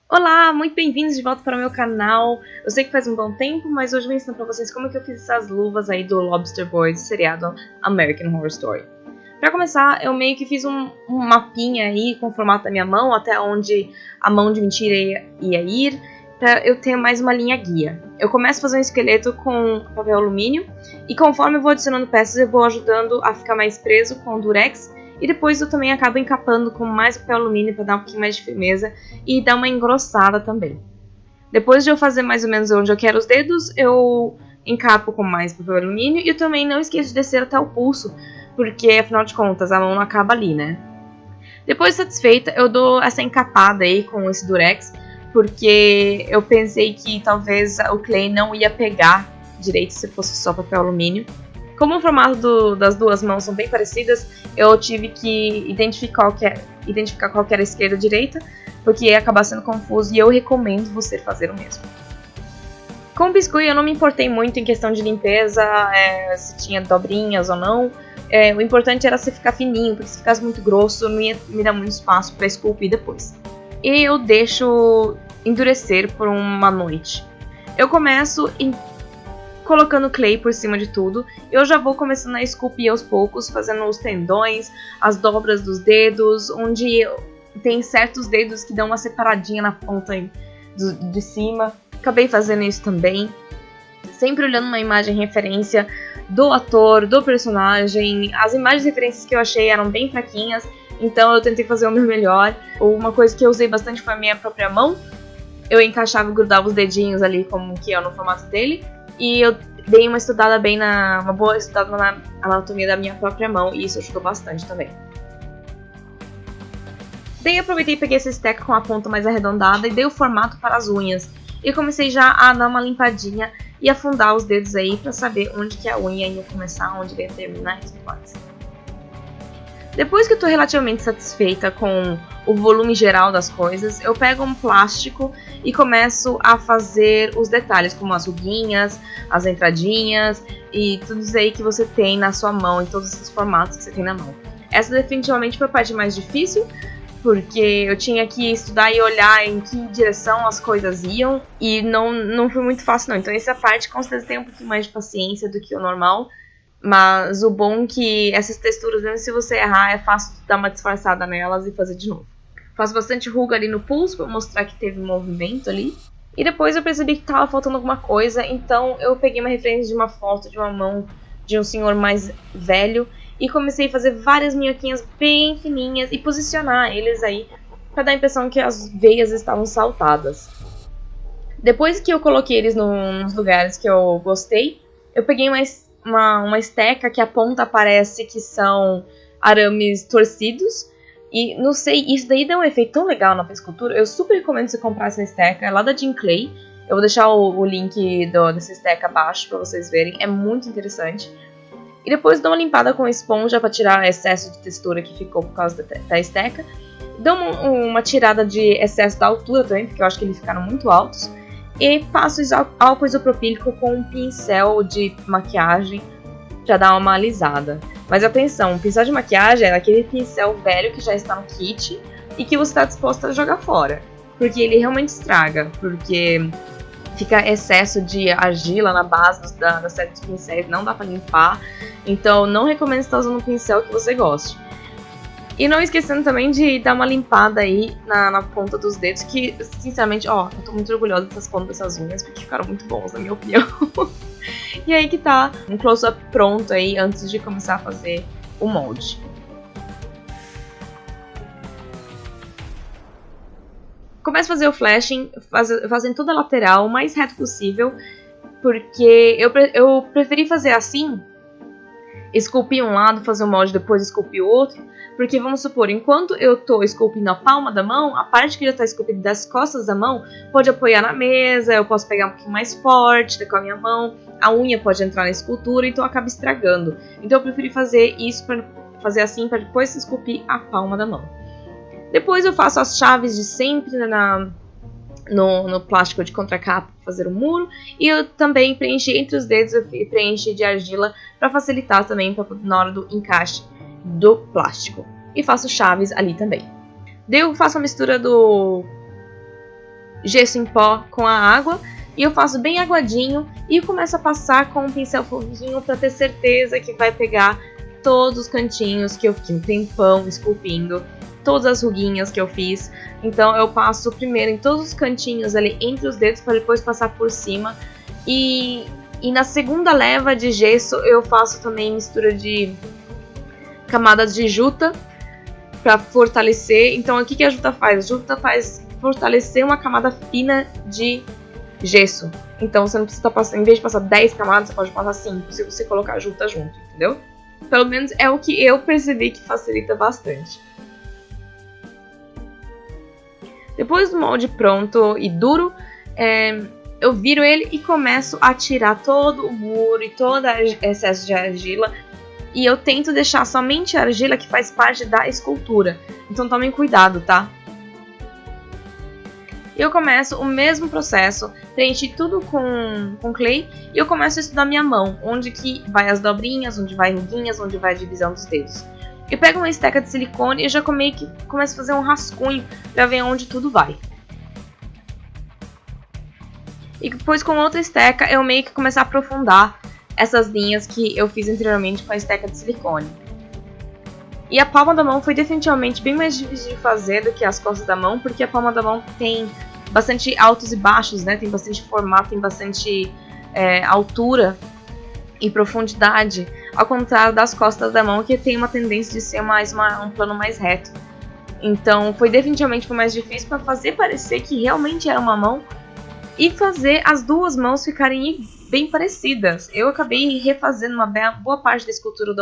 Olá, muito bem-vindos de volta para o meu canal. Eu sei que faz um bom tempo, mas hoje eu vou ensinar para vocês como que eu fiz essas luvas aí do Lobster Boy do seriado American Horror Story. Para começar, eu meio que fiz um mapinha aí com o formato da minha mão, até onde a mão de mentira ia ir, para eu ter mais uma linha guia. Eu começo a fazer um esqueleto com papel alumínio e conforme eu vou adicionando peças eu vou ajudando a ficar mais preso com o durex. E depois eu também acabo encapando com mais papel alumínio para dar um pouquinho mais de firmeza e dar uma engrossada também. Depois de eu fazer mais ou menos onde eu quero os dedos, eu encapo com mais papel alumínio e eu também não esqueço de descer até o pulso, porque afinal de contas a mão não acaba ali, né? Depois satisfeita, eu dou essa encapada aí com esse durex, porque eu pensei que talvez o clay não ia pegar direito se fosse só papel alumínio. Como o formato das duas mãos são bem parecidas, eu tive que identificar qual que era a esquerda ou a direita, porque ia acabar sendo confuso e eu recomendo você fazer o mesmo. Com o biscuit eu não me importei muito em questão de limpeza, se tinha dobrinhas ou não. O importante era se ficar fininho, porque se ficasse muito grosso não ia me dar muito espaço para esculpir depois. E eu deixo endurecer por uma noite. Eu começo colocando clay por cima de tudo, eu já vou começando a esculpir aos poucos, fazendo os tendões, as dobras dos dedos, onde tem certos dedos que dão uma separadinha na ponta de cima. Acabei fazendo isso também, sempre olhando uma imagem referência do ator, do personagem. As imagens referências que eu achei eram bem fraquinhas, então eu tentei fazer o meu melhor. Uma coisa que eu usei bastante foi a minha própria mão. Eu encaixava e grudava os dedinhos ali como que é no formato dele. E eu dei uma boa estudada na anatomia da minha própria mão, e isso ajudou bastante também. Daí aproveitei e peguei essa esteca com a ponta mais arredondada e dei o formato para as unhas. E comecei já a dar uma limpadinha e afundar os dedos aí para saber onde que a unha ia começar, onde ia terminar e tudo mais. Depois que eu estou relativamente satisfeita com o volume geral das coisas, eu pego um plástico e começo a fazer os detalhes, como as ruguinhas, as entradinhas e tudo isso aí que você tem na sua mão, em todos esses formatos que você tem na mão. Essa definitivamente foi a parte mais difícil, porque eu tinha que estudar e olhar em que direção as coisas iam e não foi muito fácil não. Então essa parte com certeza tem um pouquinho mais de paciência do que o normal. Mas o bom é que essas texturas, mesmo se você errar, é fácil dar uma disfarçada nelas e fazer de novo. Faço bastante ruga ali no pulso para mostrar que teve movimento ali. E depois eu percebi que estava faltando alguma coisa, então eu peguei uma referência de uma foto de uma mão de um senhor mais velho e comecei a fazer várias minhoquinhas bem fininhas e posicionar eles aí para dar a impressão que as veias estavam saltadas. Depois que eu coloquei eles nos lugares que eu gostei, eu peguei uma esteca que a ponta parece que são arames torcidos. E não sei, isso daí dá um efeito tão legal na escultura. Eu super recomendo você comprar essa esteca, é lá da Jim Clay. Eu vou deixar o link dessa esteca abaixo pra vocês verem, é muito interessante. E depois dou uma limpada com a esponja pra tirar o excesso de textura que ficou por causa da esteca. Dou uma tirada de excesso da altura também, porque eu acho que eles ficaram muito altos. E passo álcool isopropílico com um pincel de maquiagem para dar uma alisada. Mas atenção, o pincel de maquiagem é aquele pincel velho que já está no kit e que você está disposto a jogar fora. Porque ele realmente estraga, porque fica excesso de argila na base da série dos pincéis, não dá para limpar. Então não recomendo estar usando um pincel que você goste. E não esquecendo também de dar uma limpada aí na ponta dos dedos, que, sinceramente, eu tô muito orgulhosa dessas pontas dessas unhas, porque ficaram muito bons, na minha opinião. E aí que tá um close-up pronto aí, antes de começar a fazer o molde. Começo a fazer o flashing, fazendo toda a lateral, o mais reto possível, porque eu preferi fazer assim, esculpir um lado, fazer o molde, depois esculpir o outro. Porque vamos supor, enquanto eu tô esculpindo a palma da mão, a parte que já tá esculpida das costas da mão pode apoiar na mesa, eu posso pegar um pouquinho mais forte com a minha mão, a unha pode entrar na escultura, então acaba estragando. Então eu preferi fazer isso, fazer assim, para depois esculpir a palma da mão. Depois eu faço as chaves de sempre no plástico de contracapa para fazer o muro, e eu também preenchi entre os dedos, eu preenchi de argila para facilitar também na hora do encaixe do plástico. E faço chaves ali também. Daí eu faço a mistura gesso em pó com a água. E eu faço bem aguadinho e começo a passar com um pincel fofinho para ter certeza que vai pegar todos os cantinhos que eu fiquei um tempão esculpindo, todas as ruguinhas que eu fiz. Então eu passo primeiro em todos os cantinhos ali entre os dedos para depois passar por cima. E na segunda leva de gesso eu faço também mistura de camadas de juta para fortalecer. Então o que a juta faz? A juta faz fortalecer uma camada fina de gesso. Então você não precisa passar, em vez de passar 10 camadas, você pode passar 5 se você colocar a juta junto, entendeu? Pelo menos é o que eu percebi que facilita bastante. Depois do molde pronto e duro, eu viro ele e começo a tirar todo o muro e todo excesso de argila. E eu tento deixar somente a argila que faz parte da escultura. Então tomem cuidado, tá? Eu começo o mesmo processo, preenchi tudo com clay e eu começo a estudar minha mão, onde que vai as dobrinhas, onde vai ruguinhas, onde vai a divisão dos dedos. Eu pego uma esteca de silicone e já começo a fazer um rascunho para ver onde tudo vai. E depois com outra esteca eu meio que começo a aprofundar essas linhas que eu fiz anteriormente com a esteca de silicone. E a palma da mão foi definitivamente bem mais difícil de fazer do que as costas da mão, porque a palma da mão tem bastante altos e baixos, né? Tem bastante formato, tem bastante altura e profundidade, ao contrário das costas da mão, que tem uma tendência de ser um plano mais reto. Então foi definitivamente mais difícil para fazer parecer que realmente era uma mão e fazer as duas mãos ficarem bem parecidas. Eu acabei refazendo uma boa parte da escultura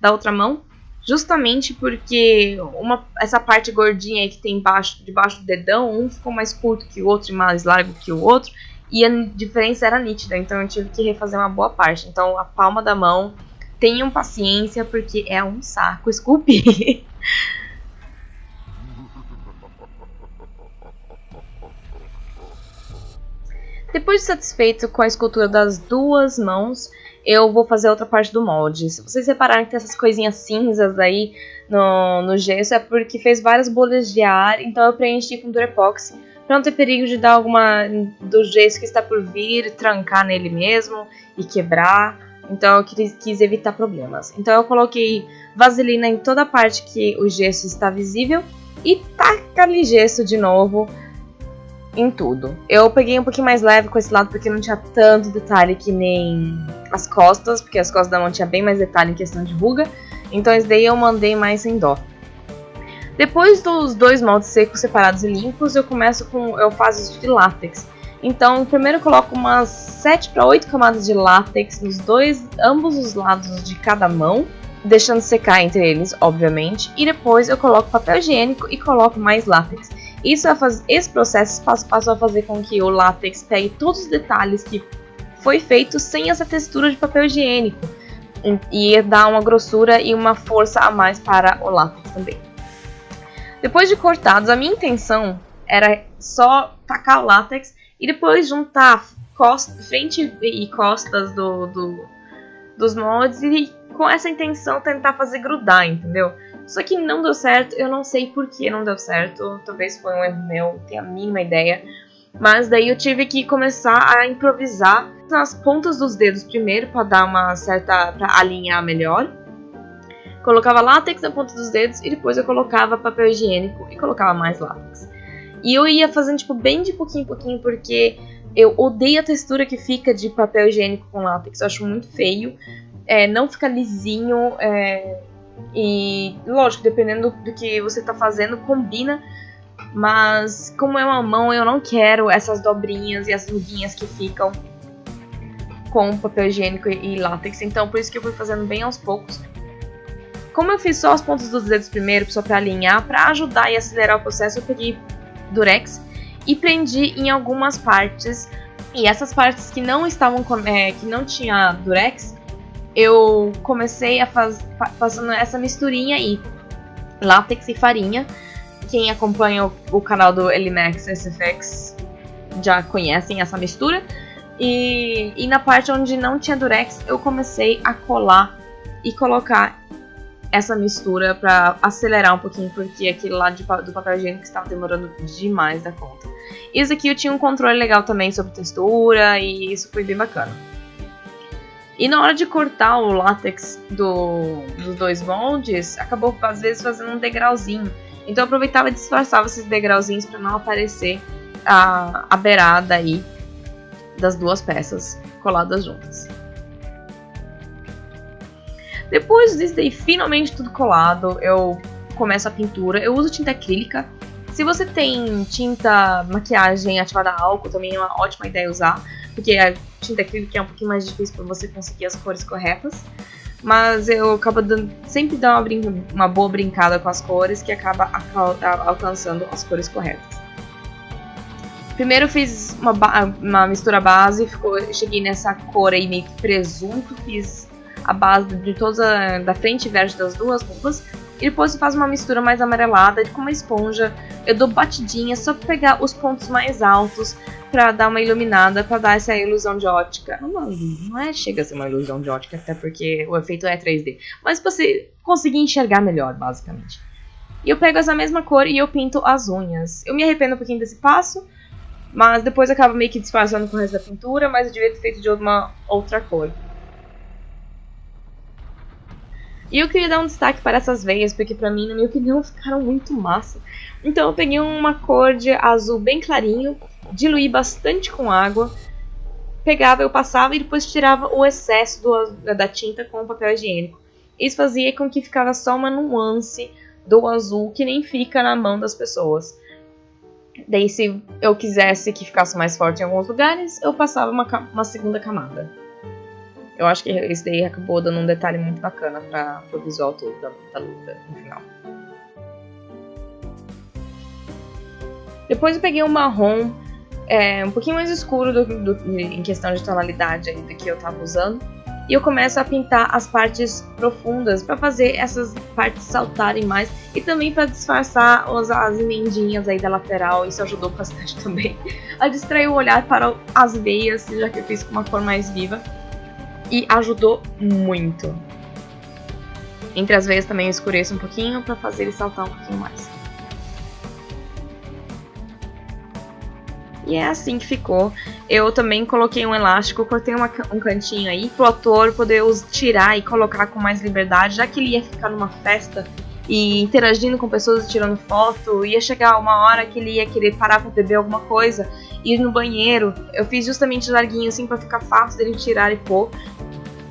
da outra mão, justamente porque essa parte gordinha aí que tem debaixo do dedão, um ficou mais curto que o outro e mais largo que o outro, e a diferença era nítida, então eu tive que refazer uma boa parte. Então a palma da mão, tenham paciência, porque é um saco esculpir. Depois de satisfeito com a escultura das duas mãos, eu vou fazer outra parte do molde. Se vocês repararem que tem essas coisinhas cinzas aí no gesso, é porque fez várias bolhas de ar, então eu preenchi com Durepoxi, para não ter perigo de dar alguma do gesso que está por vir, trancar nele mesmo e quebrar. Então eu quis evitar problemas. Então eu coloquei vaselina em toda a parte que o gesso está visível e taca-lhe gesso de novo em tudo. Eu peguei um pouquinho mais leve com esse lado porque não tinha tanto detalhe que nem as costas, porque as costas da mão tinha bem mais detalhe em questão de ruga, então esse daí eu mandei mais sem dó. Depois dos dois moldes secos, separados e limpos, eu faço isso de látex. Então primeiro eu coloco umas 7 para 8 camadas de látex nos ambos os lados de cada mão, deixando secar entre eles, obviamente, e depois eu coloco papel higiênico e coloco mais látex. Esse processo passou a fazer com que o látex pegue todos os detalhes que foi feito sem essa textura de papel higiênico e dar uma grossura e uma força a mais para o látex também. Depois de cortados, a minha intenção era só tacar o látex e depois juntar frente e costas dos moldes e com essa intenção tentar fazer grudar, entendeu? Só que não deu certo, eu não sei por que não deu certo, talvez foi um erro meu, não tenho a mínima ideia. Mas daí eu tive que começar a improvisar nas pontas dos dedos primeiro, para dar para alinhar melhor. Colocava látex na ponta dos dedos e depois eu colocava papel higiênico e colocava mais látex. E eu ia fazendo bem de pouquinho em pouquinho, porque eu odeio a textura que fica de papel higiênico com látex, eu acho muito feio, não fica lisinho, e lógico, dependendo do que você está fazendo, combina, mas como é uma mão, eu não quero essas dobrinhas e as ruguinhas que ficam com papel higiênico e látex, então por isso que eu fui fazendo bem aos poucos. Como eu fiz só as pontas dos dedos primeiro, só para alinhar, para ajudar e acelerar o processo, eu peguei Durex e prendi em algumas partes, e essas partes que não que não tinha Durex, eu comecei a fazendo essa misturinha aí, látex e farinha. Quem acompanha o canal do Elimax SFX já conhecem essa mistura. E na parte onde não tinha Durex, eu comecei a colar e colocar essa mistura para acelerar um pouquinho, porque aquele lado do papel higiênico estava demorando demais da conta. Isso aqui eu tinha um controle legal também sobre textura e isso foi bem bacana. E na hora de cortar o látex dos dois moldes, acabou às vezes fazendo um degrauzinho. Então eu aproveitava e disfarçava esses degrauzinhos para não aparecer a beirada aí das duas peças coladas juntas. Depois disso daí, finalmente tudo colado, eu começo a pintura. Eu uso tinta acrílica. Se você tem tinta maquiagem ativada a álcool, também é uma ótima ideia usar, porque a tinta acrílica é um pouquinho mais difícil para você conseguir as cores corretas. Mas eu acabo sempre dando uma boa brincada com as cores, que acaba alcançando as cores corretas. Primeiro eu fiz uma mistura base, cheguei nessa cor aí meio que presunto, fiz a base de toda da frente e verso das duas roupas. E depois eu faço uma mistura mais amarelada, com uma esponja, eu dou batidinha só pra pegar os pontos mais altos, pra dar uma iluminada, pra dar essa ilusão de ótica. Não chega a ser uma ilusão de ótica, até porque o efeito é 3D. Mas pra você conseguir enxergar melhor, basicamente. E eu pego essa mesma cor e eu pinto as unhas. Eu me arrependo um pouquinho desse passo, mas depois acaba meio que disfarçando com o resto da pintura, mas eu devia ter feito de uma outra cor. E eu queria dar um destaque para essas veias, porque pra mim, na minha opinião, ficaram muito massa. Então eu peguei uma cor de azul bem clarinho, diluí bastante com água, pegava, eu passava e depois tirava o excesso da tinta com o papel higiênico. Isso fazia com que ficava só uma nuance do azul que nem fica na mão das pessoas. Daí se eu quisesse que ficasse mais forte em alguns lugares, eu passava uma segunda camada. Eu acho que isso daí acabou dando um detalhe muito bacana para o visual todo da luta no final. Depois eu peguei um marrom um pouquinho mais escuro em questão de tonalidade aí do que eu estava usando. E eu começo a pintar as partes profundas para fazer essas partes saltarem mais. E também para disfarçar as emendinhas aí da lateral. Isso ajudou bastante também a distrair o olhar para as veias, já que eu fiz com uma cor mais viva. E ajudou muito. Entre as veias também eu escureço um pouquinho para fazer ele saltar um pouquinho mais. E é assim que ficou. Eu também coloquei um elástico, cortei um cantinho aí pro ator poder tirar e colocar com mais liberdade, já que ele ia ficar numa festa e interagindo com pessoas e tirando foto. Ia chegar uma hora que ele ia querer parar para beber alguma coisa, ir no banheiro. Eu fiz justamente larguinho assim para ficar fácil dele tirar e pôr.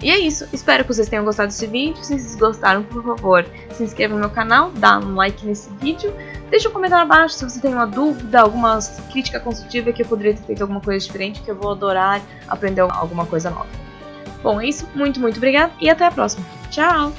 E é isso, espero que vocês tenham gostado desse vídeo. Se vocês gostaram, por favor, se inscreva no meu canal, dá um like nesse vídeo. Deixa um comentário abaixo se você tem uma dúvida, alguma crítica construtiva que eu poderia ter feito alguma coisa diferente, que eu vou adorar aprender alguma coisa nova. Bom, é isso, muito obrigada e até a próxima. Tchau!